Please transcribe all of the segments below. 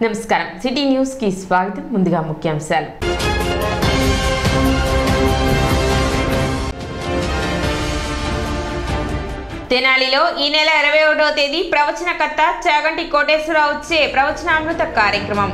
నమస్కారం city news కి స్వాగతం ముందుగా ముఖ్యాంశాలు తెనాలిలో ఈ నెల 21వ తేదీ ప్రవచనకర్త చాగంటి కోటేశ్వరరావు వచ్చే ప్రవచనామృత కార్యక్రమం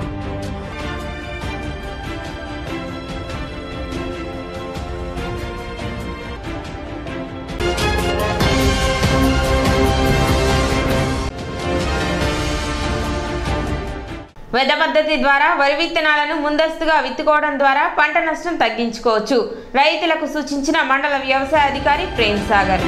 వెద పద్ధతి ద్వారా వరి విత్తనాలను ముందస్తుగా విత్తుకోవడం ద్వారా పంట నష్టం తగ్గించుకోవచ్చు రైతులకు సూచించిన మండల వ్యవసాయ అధికారి ప్రేమ్ సాగర్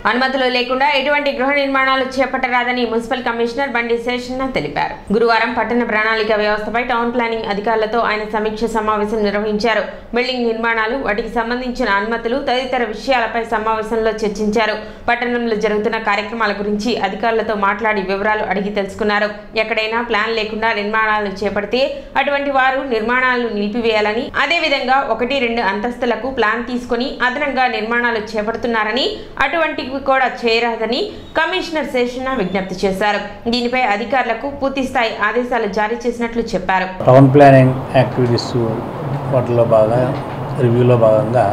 అనుమతులు లేకుండా ఎటువంటి గృహ నిర్మాణాలు చేపట్టరాదని మున్సిపల్ కమిషనర్ బండి శేషన్న తెలిపారు. గురువారం పట్టణ ప్రణాళిక వ్యవస్థపై టౌన్ ప్లానింగ్ అధికారులతో ఆయన సమీక్ష సమావేశం నిర్వహించారు. బిల్డింగ్ నిర్మాణాలు, వాటికి సంబంధించిన అనుమతులు తదితర విషయాలపై సమావేశంలో చర్చించారు. పట్టణంలో జరుగుతున్న కార్యక్రమాల గురించి అధికారులతో మాట్లాడి వివరాలు అడిగి తెలుసుకున్నారు. ఎక్కడైనా ప్లాన్ లేకుండా నిర్మాణాలు చేపడితే అటువంటి వారు నిర్మాణాలు నిలిపివేయాలని, అదేవిధంగా 1-2 అంతస్తులకు ప్లాన్ తీసుకుని అదనంగా నిర్మాణాలు చేపడుతున్నారని, అటువంటి కూడా చేయరాదని కమిషనర్ శేషన్న విజ్ఞప్తి చేశారు. దీనిపై అధికారులకు పూర్తి స్థాయి ఆదేశాలు జారీ చేసినట్లు చెప్పారు. టౌన్ ప్లానింగ్ యాక్టివిటీస్ వాటిలో రివ్యూలో భాగంగా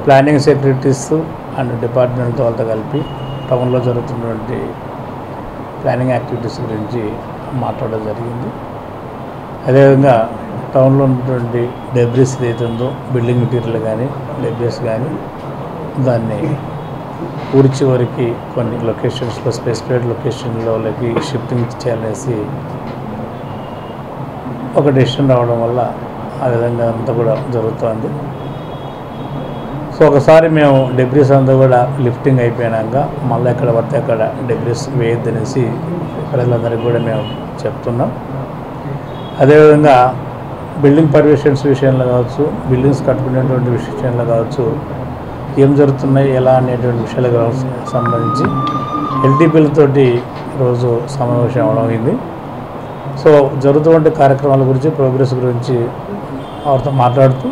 ప్లానింగ్ సెక్రటరీస్ అండ్ డిపార్ట్మెంట్ వాళ్ళతో కలిపి టౌన్లో జరుగుతున్నటువంటి ప్లానింగ్ యాక్టివిటీస్ గురించి మాట్లాడడం జరిగింది. అదేవిధంగా టౌన్లో ఉన్నటువంటి డెబ్రిస్ ఏదైతే ఉందో, బిల్డింగ్ మెటీరియల్ కానీ డెబ్రిస్ కానీ, దాన్ని ఊరి చివరికి కొన్ని లొకేషన్స్లో స్పెసిఫైడ్ లొకేషన్లోకి షిఫ్టింగ్ చేయాలనేసి ఒక డెసిషన్ రావడం వల్ల ఆ విధంగా అంతా కూడా జరుగుతుంది. సో ఒకసారి మేము డెబ్రిస్ అంతా కూడా లిఫ్టింగ్ అయిపోయినాక మళ్ళీ ఎక్కడ పడితే అక్కడ డెబ్రిస్ వేయద్దనేసి ప్రజలందరికీ కూడా మేము చెప్తున్నాం. అదేవిధంగా బిల్డింగ్ పర్మిషన్స్ విషయంలో కావచ్చు, బిల్డింగ్స్ కట్టుకునేటువంటి విషయంలో కావచ్చు, ఏం జరుగుతున్నాయి ఎలా అనేటువంటి విషయాలకు సంబంధించి ఎల్టీపీలతోటి ఈరోజు సమావేశం అవడం అయింది. సో జరుగుతున్న కార్యక్రమాల గురించి, ప్రోగ్రెస్ గురించి వారితో మాట్లాడుతూ,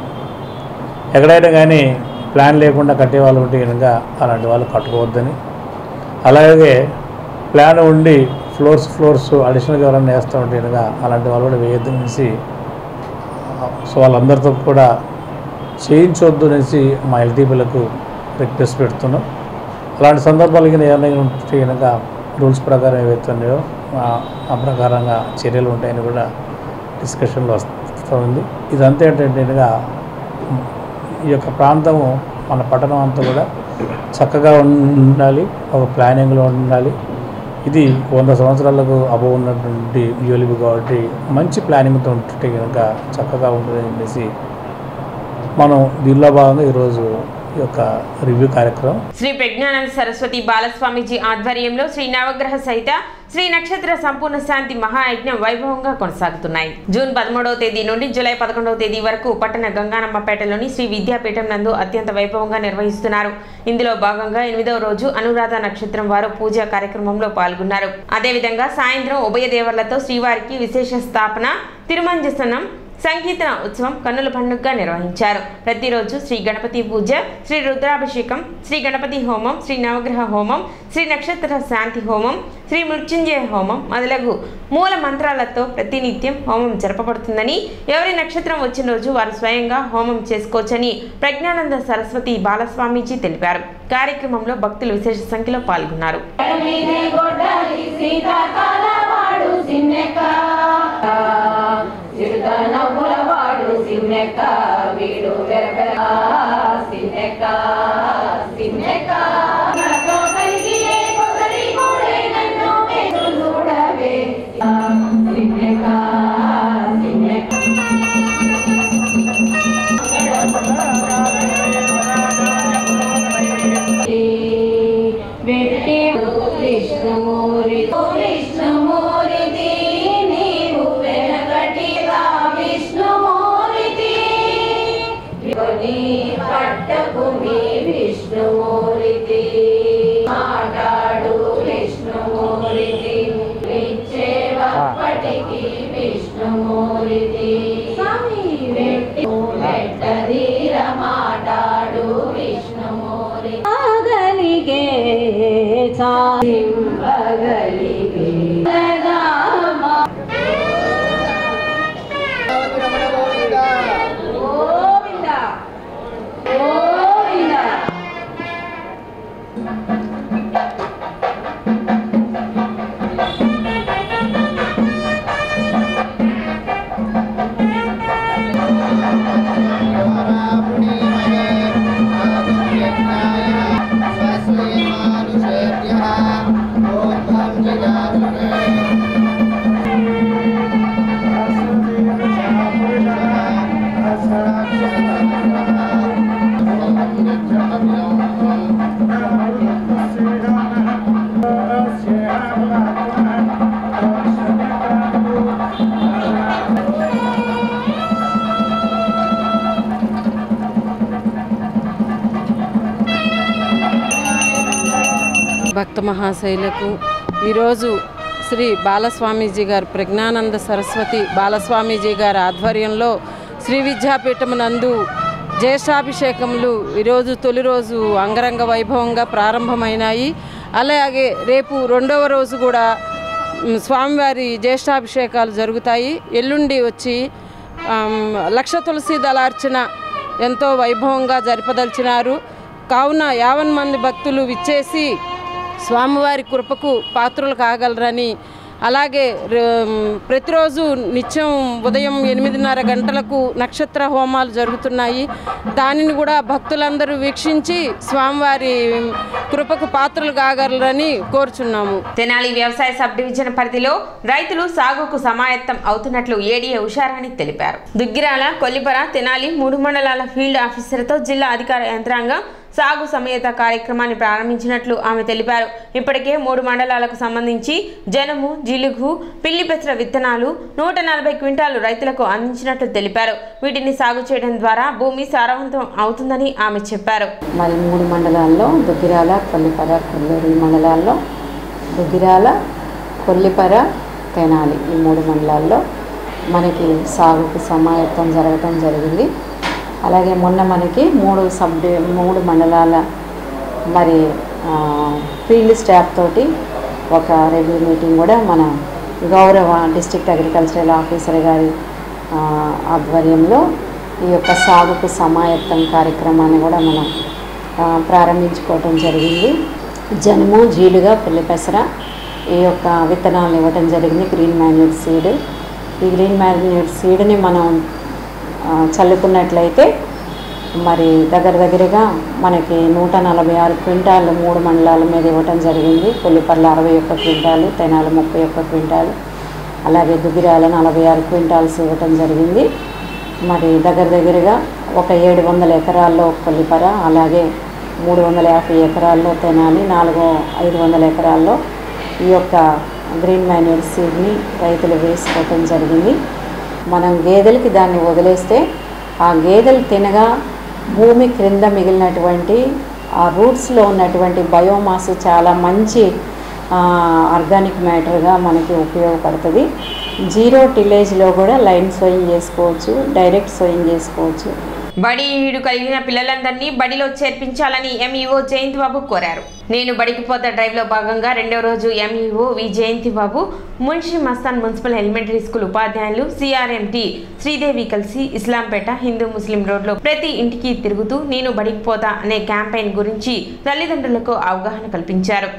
ఎక్కడైనా కానీ ప్లాన్ లేకుండా కట్టే వాళ్ళు ఉంటే కనుక అలాంటి వాళ్ళు కట్టుకోవద్దని, అలాగే ప్లాన్ ఉండి ఫ్లోర్స్ అడిషనల్గా ఎవరైనా వేస్తూ ఉంటే కనుక అలాంటి వాళ్ళు కూడా వేయొద్దనేసి, సో వాళ్ళందరితో కూడా చేయించవద్దు అనేసి మా ఎల్టీపీలకు రిక్వెస్ట్ పెడుతున్నాం. అలాంటి సందర్భాలు ఏమైనా ఉంటే కనుక రూల్స్ ప్రకారం ఏవైతే ఉన్నాయో ఆ ప్రకారంగా చర్యలు ఉంటాయని కూడా డిస్కషన్లో వస్తుంది. ఇదంతా ఏంటంటే ఈ యొక్క ప్రాంతము, మన పట్టణం అంతా కూడా చక్కగా ఉండాలి, ఒక ప్లానింగ్లో ఉండాలి. ఇది 100 సంవత్సరాలకు అబవ్ ఉన్నటువంటి యూలిబి కాబట్టి మంచి ప్లానింగ్తో ఉంటుంటే కనుక చక్కగా ఉంటుంది అనేసి మనం దీనిలో భాగంగా ఈరోజు ఈ యొక్క రివ్యూ కార్యక్రమం శ్రీ ప్రజ్ఞానంద సరస్వతి బాలస్వామీజీ ఆధ్వర్యంలో శ్రీ నవగ్రహ సహిత శ్రీ నక్షత్ర సంపూర్ణ శాంతి మహాయజ్ఞం వైభవంగా కొనసాగుతున్నాయి. జూన్ 13వ తేదీ నుండి జూలై 11వ తేదీ వరకు పట్టణ గంగానమ్మపేటలోని శ్రీ విద్యాపీఠం నందు అత్యంత వైభవంగా నిర్వహిస్తున్నారు. ఇందులో భాగంగా 8వ రోజు అనురాధ నక్షత్రం వారు పూజా కార్యక్రమంలో పాల్గొన్నారు. అదేవిధంగా సాయంత్రం ఉభయ దేవర్లతో శ్రీవారికి విశేష స్థాపన, తిరుమంజసనం, సంకీర్తన ఉత్సవం కన్నుల పండుగగా నిర్వహించారు. ప్రతిరోజు శ్రీ గణపతి పూజ, శ్రీ రుద్రాభిషేకం, శ్రీ గణపతి హోమం, శ్రీ నవగ్రహ హోమం, శ్రీ నక్షత్ర శాంతి హోమం, శ్రీ మృత్యుంజయ హోమం మొదలగు మూల మంత్రాలతో ప్రతినిత్యం హోమం జరపబడుతుందని, ఎవరి నక్షత్రం వచ్చిన రోజు వారు స్వయంగా హోమం చేసుకోవచ్చని ప్రజ్ఞానంద సరస్వతి బాలస్వామీజీ తెలిపారు. కార్యక్రమంలో భక్తులు విశేష సంఖ్యలో పాల్గొన్నారు. विष्णुमूर्ति स्वामी భక్త మహాశైలకు ఈరోజు శ్రీ బాలస్వామీజీ గారు ప్రజ్ఞానంద సరస్వతి బాలస్వామీజీ గారి ఆధ్వర్యంలో శ్రీ విద్యాపీఠం నందు జ్యేష్ఠాభిషేకములు ఈరోజు తొలి రోజు అంగరంగ వైభవంగా ప్రారంభమైనాయి. అలాగే రేపు రెండవ రోజు కూడా స్వామివారి జ్యేష్ఠాభిషేకాలు జరుగుతాయి. ఎల్లుండి వచ్చి లక్ష తులసి దళార్చన ఎంతో వైభవంగా జరపదలిచినారు. కావున 50 మంది భక్తులు విచ్చేసి స్వామివారి కృపకు పాత్రులు కాగలరని, అలాగే ప్రతిరోజు నిత్యం ఉదయం 8:30 గంటలకు నక్షత్ర హోమాలు జరుగుతున్నాయి. దానిని కూడా భక్తులందరూ వీక్షించి స్వామివారి కృపకు పాత్రలు కాగలరని కోరుచున్నాము. తెనాలి వ్యవసాయ సబ్ డివిజన్ పరిధిలో రైతులు సాగుకు సమాయత్తం అవుతున్నట్లు ఏడీఏ ఉషారాణి తెలిపారు. దుగ్గిరాల, కొల్లిపర, తెనాలి 3 మండలాల ఫీల్డ్ ఆఫీసర్తో జిల్లా అధికార యంత్రాంగం సాగు సమేత కార్యక్రమాన్ని ప్రారంభించినట్లు ఆమె తెలిపారు. ఇప్పటికే 3 మండలాలకు సంబంధించి జనుము, జిలుగు, పిల్లి పెసర విత్తనాలు 140 క్వింటాలు రైతులకు అందించినట్లు తెలిపారు. వీటిని సాగు చేయడం ద్వారా భూమి సారవంతం అవుతుందని ఆమె చెప్పారు. మరి 3 మండలాల్లో దుగ్గిరాల, కొల్లిపర, కొల్లూరు మండలాల్లో దుగ్గిరాల, కొల్లిపర, తెనాలి ఈ 3 మండలాల్లో మనకి సాగుకు సమాయత్తం జరగటం జరిగింది. అలాగే మొన్న మనకి 3 మండలాల మరి ఫీల్డ్ స్టాఫ్ తోటి ఒక రివ్యూ మీటింగ్ కూడా మన గౌరవ డిస్ట్రిక్ట్ అగ్రికల్చరల్ ఆఫీసర్ గారి ఆధ్వర్యంలో ఈ యొక్క సాగుకు సమాయత్తం కార్యక్రమాన్ని కూడా మనం ప్రారంభించుకోవటం జరిగింది. జనుము, జీలుగా, పిల్లి పెసర ఈ యొక్క విత్తనాలను ఇవ్వటం జరిగింది. Green manure seed. ఈ గ్రీన్ మాన్యూర్ సీడ్ని మనం చల్లుకున్నట్లయితే మరి దగ్గరగా మనకి 146 క్వింటాలు 3 మండలాల మీద ఇవ్వటం జరిగింది. కొల్లిపర్ల 61 క్వింటాలు, తెనాలి 31 క్వింటాలు, అలాగే దుగ్గిరాల 46 క్వింటాల్స్ ఇవ్వటం జరిగింది. మరి దగ్గరగా ఒక 700 ఎకరాల్లో కొల్లిపర, అలాగే 350 ఎకరాల్లో తెనాలి, 500 ఎకరాల్లో ఈ యొక్క గ్రీన్ మాన్యూర్ సీడ్ని రైతులు వేసుకోవటం జరిగింది. మనం గేదెలకి దాన్ని వదిలేస్తే ఆ గేదెలు తినగా భూమి క్రింద మిగిలినటువంటి ఆ రూట్స్లో ఉన్నటువంటి బయోమాస్ చాలా మంచి ఆర్గానిక్ మ్యాటర్గా మనకి ఉపయోగపడుతుంది. 0 టిలేజ్లో కూడా లైన్ సోయింగ్ చేసుకోవచ్చు, డైరెక్ట్ సోయింగ్ చేసుకోవచ్చు. బడి ఈడు కలిగిన పిల్లలందరినీ బడిలో చేర్పించాలని ఎంఈఓ జయంతి బాబు కోరారు. నేను బడికి పోతా డ్రైవ్లో భాగంగా 2వ రోజు MEO V Jayanthi Babu Munshi Mastan municipal elementary school ఉపాధ్యాయులు సిఆర్ఎంటి శ్రీదేవి కలిసి ఇస్లాంపేట హిందూ ముస్లిం రోడ్లో ప్రతి ఇంటికి తిరుగుతూ నేను బడికి పోతా అనే క్యాంపెయిన్ గురించి తల్లిదండ్రులకు అవగాహన కల్పించారు.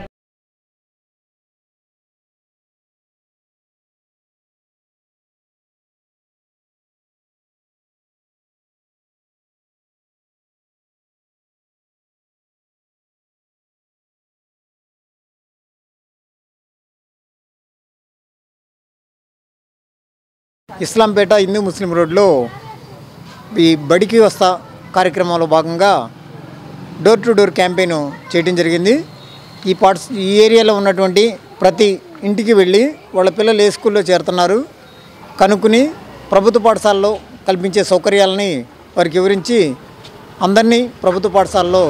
ఇస్లాంపేట హిందూ ముస్లిం రోడ్లో ఈ బడికి వస్తా కార్యక్రమంలో భాగంగా డోర్ టు డోర్ క్యాంపెయిన్ చేయడం జరిగింది. ఈ ఏరియాలో ఉన్నటువంటి ప్రతి ఇంటికి వెళ్ళి వాళ్ళ పిల్లలు ఏ స్కూల్లో చేరుతున్నారు కనుక్కుని ప్రభుత్వ పాఠశాలలో కల్పించే సౌకర్యాలని వారికి వివరించి అందరినీ ప్రభుత్వ పాఠశాలలో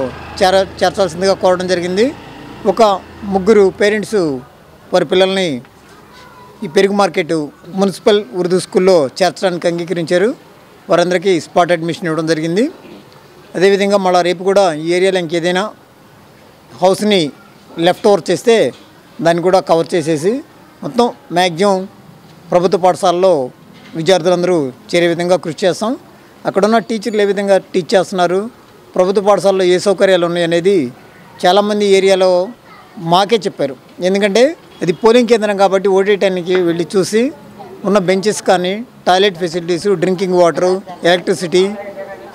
చేర్చాల్సిందిగా కోరడం జరిగింది. ఒక 3 పేరెంట్స్ వారి పిల్లల్ని ఈ పెరుగు మార్కెట్ మున్సిపల్ ఉర్దూ స్కూల్లో చేర్చడానికి అంగీకరించారు. వారందరికీ స్పాట్ అడ్మిషన్ ఇవ్వడం జరిగింది. అదేవిధంగా మళ్ళీ రేపు కూడా ఈ ఏరియాలో ఇంకేదైనా హౌస్ని లెఫ్ట్ ఓవర్ చేస్తే దాన్ని కూడా కవర్ చేసేసి మొత్తం మ్యాక్సిమం ప్రభుత్వ పాఠశాలలో విద్యార్థులందరూ చేరే విధంగా కృషి చేస్తాం. అక్కడున్న టీచర్లు ఏ విధంగా టీచ్ చేస్తున్నారు, ప్రభుత్వ పాఠశాలలో ఏ సౌకర్యాలు ఉన్నాయి అనేది చాలామంది ఏరియాలో మాకే చెప్పారు. ఎందుకంటే అది పోలింగ్ కేంద్రం కాబట్టి ఓటే టైంకి వెళ్ళి చూసి ఉన్న బెంచెస్ కానీ, toilet facilities, drinking water, electricity,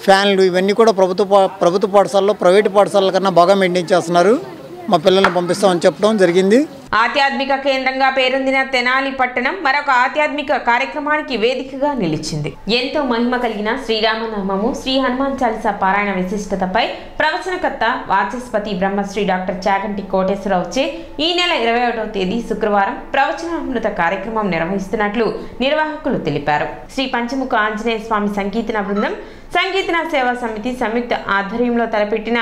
ఫ్యాన్లు ఇవన్నీ కూడా ప్రభుత్వ పాఠశాలలో ప్రైవేటు పాఠశాలల కన్నా బాగా మెయింటైన్ చేస్తున్నారు. మా పిల్లల్ని పంపిస్తామని చెప్పడం జరిగింది. ఆధ్యాత్మిక కేంద్రంగా పేరొందిన తెనాలి పట్టణం మరొక ఆధ్యాత్మిక కార్యక్రమానికి వేదికగా నిలిచింది. ఎంతో మహిమ కలిగిన శ్రీరామనామము, శ్రీ హనుమాన్ చాలీసా పారాయణ విశిష్టతపై ప్రవచనకర్త వాచస్పతి బ్రహ్మశ్రీ డాక్టర్ చాగంటి కోటేశ్వరరావుచే ఈ నెల 21వ తేదీ శుక్రవారం ప్రవచనామృత కార్యక్రమం నిర్వహిస్తున్నట్లు నిర్వాహకులు తెలిపారు. శ్రీ పంచముఖ ఆంజనేయ స్వామి సంకీర్తన బృందం, సంకీర్తన సేవా సమితి సంయుక్త ఆధ్వర్యంలో తలపెట్టిన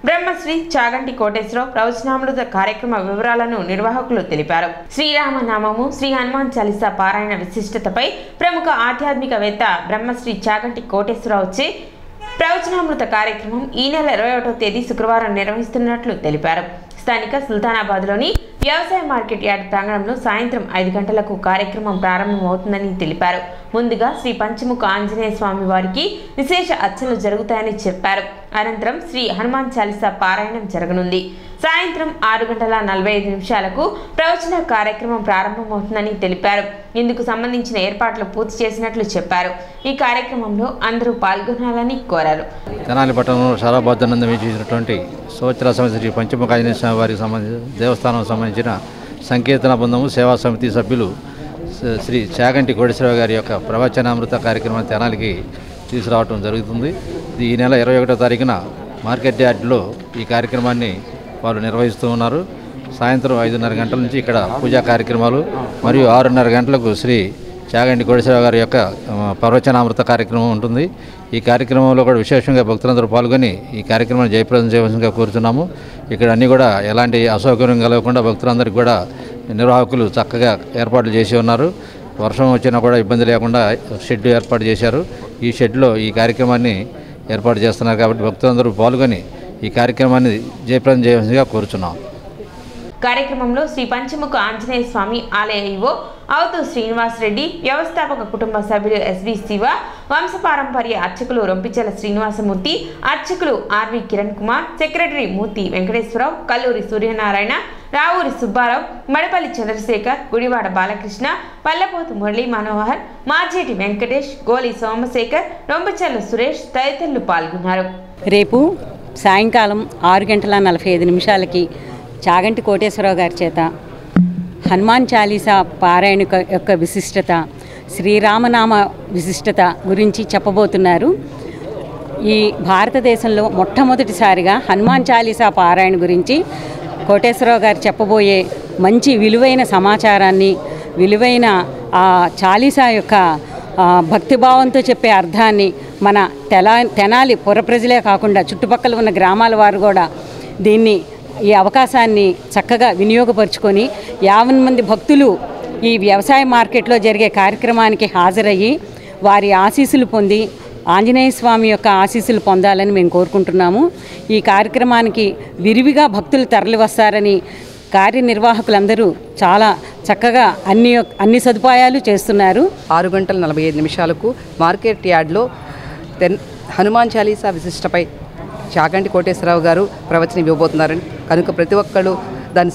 బ్రహ్మశ్రీ చాగంటి కోటేశ్వరరావు ప్రవచనామృత కార్యక్రమ వివరాలను నిర్వాహకులు తెలిపారు. శ్రీరామనామము, శ్రీ హనుమాన్ చాలీసా పారాయణ విశిష్టతపై ప్రముఖ ఆధ్యాత్మికవేత్త బ్రహ్మశ్రీ చాగంటి కోటేశ్వరరావుచే ప్రవచనామృత కార్యక్రమం ఈ నెల 21వ తేదీ శుక్రవారం నిర్వహిస్తున్నట్లు తెలిపారు. స్థానిక సుల్తానాబాద్లోని వ్యవసాయ మార్కెట్ యార్డ్ ప్రాంగణంలో సాయంత్రం 5 గంటలకు కార్యక్రమం ప్రారంభమవుతుందని తెలిపారు. ముందుగా శ్రీ పంచముఖ ఆంజనేయ స్వామి వారికి విశేష అర్చనలు జరుగుతాయని చెప్పారు. అనంతరం శ్రీ హనుమాన్ చాలీసా పారాయణం జరగనుంది. సాయంత్రం 6:45 ప్రవచన కార్యక్రమం ప్రారంభమవుతుందని తెలిపారు. ఇందుకు సంబంధించిన ఏర్పాట్లు పూర్తి చేసినట్లు చెప్పారు. ఈ కార్యక్రమంలో అందరూ పాల్గొనాలని కోరారు. తెనాలి పట్టణంలో షారాబాద్నందు చేసినటువంటి సంవత్సరాల సమస్య శ్రీ పంచముఖ ఆంజనేయ స్వామి వారికి సంబంధించిన దేవస్థానం సంబంధించిన సంకీర్తన బృందము సేవా సమితి సభ్యులు శ్రీ చాగంటి కోటేశ్వరరావు గారి యొక్క ప్రవచనామృత కార్యక్రమాన్ని తెనాలికి తీసుకురావడం జరుగుతుంది. ఈ నెల 21వ తారీఖున మార్కెట్ యార్డ్లో ఈ కార్యక్రమాన్ని వారు నిర్వహిస్తూ ఉన్నారు. సాయంత్రం 5:30 గంటల నుంచి ఇక్కడ పూజా కార్యక్రమాలు మరియు 6:30 గంటలకు శ్రీ చాగంటి కోటేశ్వరరావు గారి యొక్క ప్రవచనామృత కార్యక్రమం ఉంటుంది. ఈ కార్యక్రమంలో కూడా విశేషంగా భక్తులందరూ పాల్గొని ఈ కార్యక్రమాన్ని జయప్రదం చేయవలసిందిగా కోరుతున్నాము. ఇక్కడ అన్నీ కూడా ఎలాంటి అసౌకర్యం కలగకుండా భక్తులందరికీ కూడా నిర్వాహకులు చక్కగా ఏర్పాట్లు చేసి ఉన్నారు. వర్షం వచ్చినా కూడా ఇబ్బంది లేకుండా షెడ్ ఏర్పాటు చేశారు. ఈ షెడ్లో ఈ కార్యక్రమాన్ని ఏర్పాటు చేస్తున్నారు కాబట్టి భక్తులందరూ పాల్గొని ఈ కార్యక్రమాన్ని జయప్రదం చేయవలసిందిగా కోరుచున్నాం. కార్యక్రమంలో శ్రీ పంచముఖ ఆంజనేయ స్వామి ఆలయ ఈవో అవతు శ్రీనివాస్ రెడ్డి, వ్యవస్థాపక కుటుంబ సభ్యులు ఎస్వి శివ, వంశపారంపర్య అర్చకులు రొంపిచెల శ్రీనివాసమూర్తి, అర్చకులు ఆర్వి కిరణ్ కుమార్, సెక్రటరీ మూర్తి వెంకటేశ్వరరావు, కల్లూరి సూర్యనారాయణ, రావూరి సుబ్బారావు, మడపల్లి చంద్రశేఖర్, గుడివాడ బాలకృష్ణ, పల్లపోతు మురళీ మనోహర్, మార్జేటి వెంకటేష్, గోలి సోమశేఖర్, రొంపిచెల సురేష్ తదితరులు పాల్గొన్నారు. రేపు సాయంకాలం 6:45 చాగంటి కోటేశ్వరరావు గారి చేత హనుమాన్ చాలీసా పారాయణ యొక్క విశిష్టత, శ్రీరామనామ విశిష్టత గురించి చెప్పబోతున్నారు. ఈ భారతదేశంలో మొట్టమొదటిసారిగా హనుమాన్ చాలీసా పారాయణ గురించి కోటేశ్వరరావు గారు చెప్పబోయే మంచి విలువైన సమాచారాన్ని, విలువైన చాలీసా యొక్క భక్తిభావంతో చెప్పే అర్థాన్ని మన తెనాలి పుర ప్రజలే కాకుండా చుట్టుపక్కల ఉన్న గ్రామాల వారు కూడా ఈ అవకాశాన్ని చక్కగా వినియోగపరుచుకొని 50 మంది భక్తులు ఈ వ్యవసాయ మార్కెట్లో జరిగే కార్యక్రమానికి హాజరయ్యి వారి ఆశీస్సులు పొంది ఆంజనేయ స్వామి యొక్క ఆశీస్సులు పొందాలని మేము కోరుకుంటున్నాము. ఈ కార్యక్రమానికి విరివిగా భక్తులు తరలి వస్తారని కార్యనిర్వాహకులందరూ చాలా చక్కగా అన్ని సదుపాయాలు చేస్తున్నారు. 6:45 మార్కెట్ యార్డ్లో హనుమాన్ చాలీసా విశిష్టపై చాగంటి కోటేశ్వరరావు గారు ప్రవచనం ఇవ్వబోతున్నారని కనుక ప్రతి ఒక్కళ్ళు దాన్ని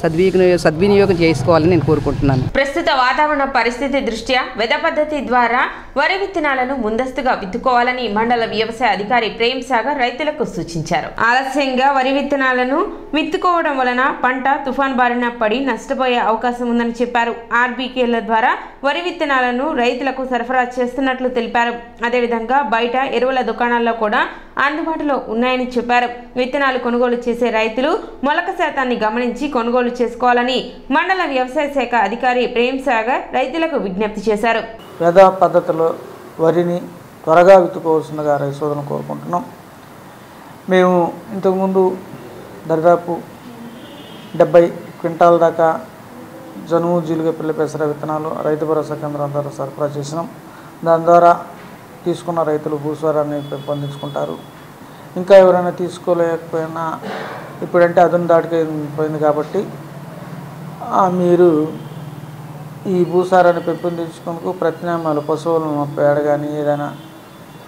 సద్వినియోగం చేసుకోవాలని నేను కోరుకుంటున్నాను. ప్రస్తుత వాతావరణ పరిస్థితి దృష్ట్యా వెద పద్ధతి ద్వారా వరి విత్తనాలను ముందస్తుగా విత్తుకోవాలని మండల వ్యవసాయ అధికారి ప్రేమ్ సాగర్ రైతులకు సూచించారు. ఆలస్యంగా వరి విత్తనాలను విత్తుకోవడం వలన పంట తుఫాన్ బారిన పడి నష్టపోయే అవకాశం ఉందని చెప్పారు. ఆర్బీకేల ద్వారా వరి విత్తనాలను రైతులకు సరఫరా చేస్తున్నట్లు తెలిపారు. అదేవిధంగా బయట ఎరువుల దుకాణాల్లో కూడా అందుబాటులో ఉన్నాయని చెప్పారు. విత్తనాలు కొనుగోలు చేసే రైతులు మొలక శాతాన్ని గమనించి కొనుగోలు చేసుకోవాలని మండల వ్యవసాయ శాఖ అధికారి ప్రేమ్ సాగర్ రైతులకు విజ్ఞప్తి చేశారు. వేద పద్ధతిలో వరిని త్వరగా విత్తుకోవాల్సిందిగా రైతు సోదరులను కోరుకుంటున్నాం. మేము ఇంతకుముందు దాదాపు 70 క్వింటాల దాకా జనుము, జీలుగ, పిల్ల పెసర విత్తనాలు రైతు భరోసా కేంద్రం ద్వారా సరఫరా చేసినాం. దాని ద్వారా తీసుకున్న రైతులు భూస్వరాన్ని పెంపొందించుకుంటారు. ఇంకా ఎవరైనా తీసుకోలేకపోయినా ఇప్పుడంటే అదును దాటికి పోయింది కాబట్టి మీరు ఈ భూసారాన్ని పెంపొందించుకుంటూ ప్రత్యామ్నాయాలు పశువులను పేడ కానీ ఏదైనా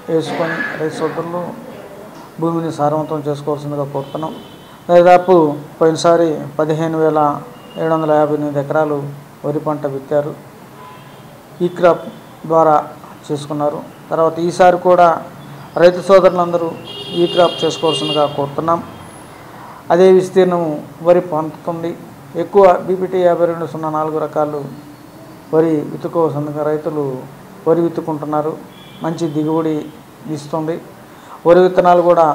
వేసుకొని రైతు సోదరులు భూమిని సారవంతం చేసుకోవాల్సిందిగా కోరుతున్నాం. దాదాపు పోయినసారి 15,758 ఎకరాలు వరి పంట విత్తారు. ఈ క్రాప్ ద్వారా చేసుకున్నారు. తర్వాత ఈసారి కూడా రైతు సోదరులందరూ ఈ క్రాప్ చేసుకోవాల్సిందిగా కోరుతున్నాం. అదే విస్తీర్ణం వరి పండుతుంది. ఎక్కువ బీపీటీ 5204 రకాలు వరి విత్తుకోవాల్సిందిగా రైతులు వరి విత్తుకుంటున్నారు. మంచి దిగుబడి ఇస్తుంది. వరి విత్తనాలు కూడా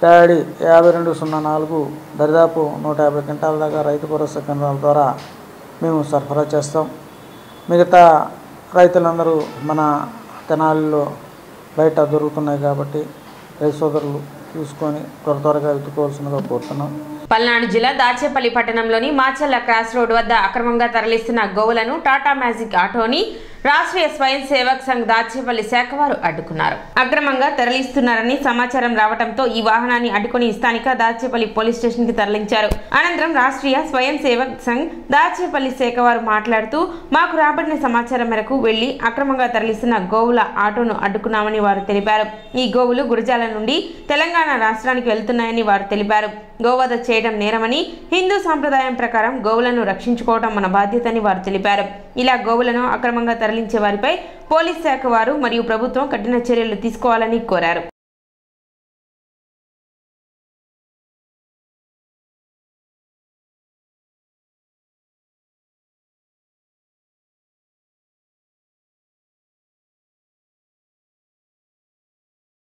ప్యాడీ 5204 దరిదాపు 150 క్వింటాల దాకా రైతు భరోసా కేంద్రాల ద్వారా మేము సరఫరా చేస్తాం. మిగతా రైతులందరూ మన తెనాలిలో బయట దొరుకుతున్నాయి కాబట్టి రైతు సోదరులు తీసుకొని త్వరగా విత్తుకోవాల్సిందిగా కోరుతున్నాం. పల్నాడు జిల్లా దాచేపల్లి పట్టణంలోని మాచర్ల క్రాస్ రోడ్ వద్ద అక్రమంగా తరలిస్తున్న గోవులను టాటా మ్యాజిక్ ఆటోని రాష్ట్రీయ స్వయం సేవక్ సంఘ్ దాచేపల్లి శాఖ వారు అడ్డుకున్నారు. అక్రమంగా తరలిస్తున్నారని సమాచారం రావడంతో ఈ వాహనాన్ని అడ్డుకుని స్థానిక దాచేపల్లి పోలీస్ స్టేషన్ కి తరలించారు. అనంతరం రాష్ట్రీయ స్వయం సేవక్ సంఘ్ దాచేపల్లి శాఖ వారు మాట్లాడుతూ మాకు రాబడిన సమాచారం మేరకు వెళ్లి అక్రమంగా తరలిస్తున్న గోవుల ఆటోను అడ్డుకున్నామని వారు తెలిపారు. ఈ గోవులు గురజాల నుండి తెలంగాణ రాష్ట్రానికి వెళ్తున్నాయని వారు తెలిపారు. గోవధ చేయడం నేరమని, హిందూ సాంప్రదాయం ప్రకారం గోవులను రక్షించుకోవడం మన బాధ్యతని వారు తెలిపారు. ఇలా గోవులను అక్రమంగా తరలించే వారిపై పోలీస్ శాఖ వారు మరియు ప్రభుత్వం కఠిన చర్యలు తీసుకోవాలని కోరారు.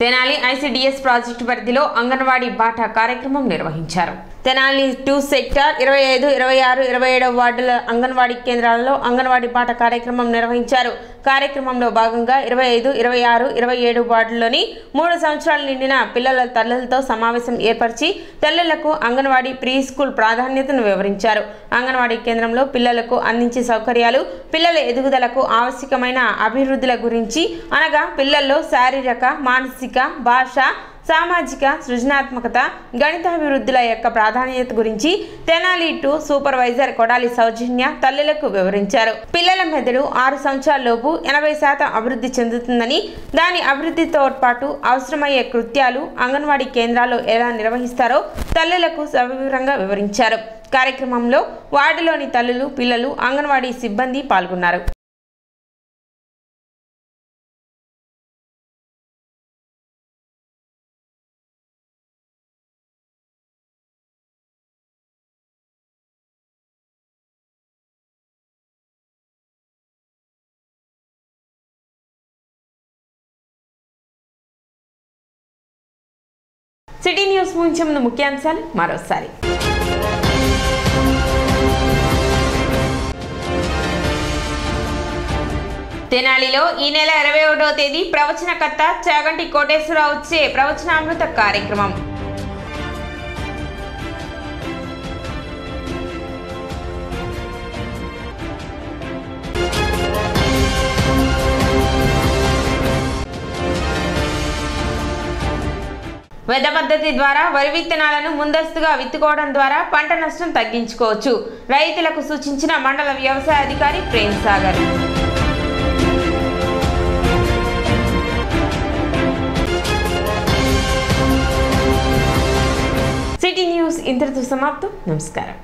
తెనాలి ఐసిడిఎస్ ప్రాజెక్టు పరిధిలో అంగన్వాడీ బాట కార్యక్రమం నిర్వహించారు. తెనాలి 2 సెక్టార్ 25, 26, 27 వార్డుల అంగన్వాడీ కేంద్రాలలో అంగన్వాడీ బాట కార్యక్రమం నిర్వహించారు. కార్యక్రమంలో భాగంగా 25, 26, 27 వార్డుల్లోని 3 సంవత్సరాలు నిండిన పిల్లల తల్లులతో సమావేశం ఏర్పరిచి తల్లులకు అంగన్వాడీ ప్రీ స్కూల్ ప్రాధాన్యతను వివరించారు. అంగన్వాడీ కేంద్రంలో పిల్లలకు అందించే సౌకర్యాలు, పిల్లల ఎదుగుదలకు ఆవశ్యకమైన అభివృద్ధుల గురించి అనగా పిల్లల్లో శారీరక, మానసిక, భాష, సామాజిక సృజనాత్మకత, గణితాభివృద్ధుల యొక్క ప్రాధాన్యత గురించి తెనాలి 2 సూపర్వైజర్ కొడాలి సౌజన్య తల్లులకు వివరించారు. పిల్లల మెదడు 6 సంవత్సరాల లోపు 80% అభివృద్ధి చెందుతుందని, దాని అభివృద్ధితో పాటు అవసరమయ్యే కృత్యాలు అంగన్వాడీ కేంద్రాల్లో ఎలా నిర్వహిస్తారో తల్లులకు సవివరంగా వివరించారు. కార్యక్రమంలో వార్డులోని తల్లులు, పిల్లలు, అంగన్వాడీ సిబ్బంది పాల్గొన్నారు. సిటీ న్యూస్ ముంచే ముందు ముఖ్యాంశాలు మరోసారి. తెనాలిలో ఈ నెల 21వ తేదీ ప్రవచనకర్త చాగంటి కోటేశ్వరరావు వచ్చే ప్రవచనామృత కార్యక్రమం. వెద పద్ధతి ద్వారా వరి విత్తనాలను ముందస్తుగా విత్తుకోవడం ద్వారా పంట నష్టం తగ్గించుకోవచ్చు. రైతులకు సూచించిన మండల వ్యవసాయ అధికారి ప్రేమ్ సాగర్. సిటీ న్యూస్ ఇంతటితో సమాప్తం. నమస్కారం.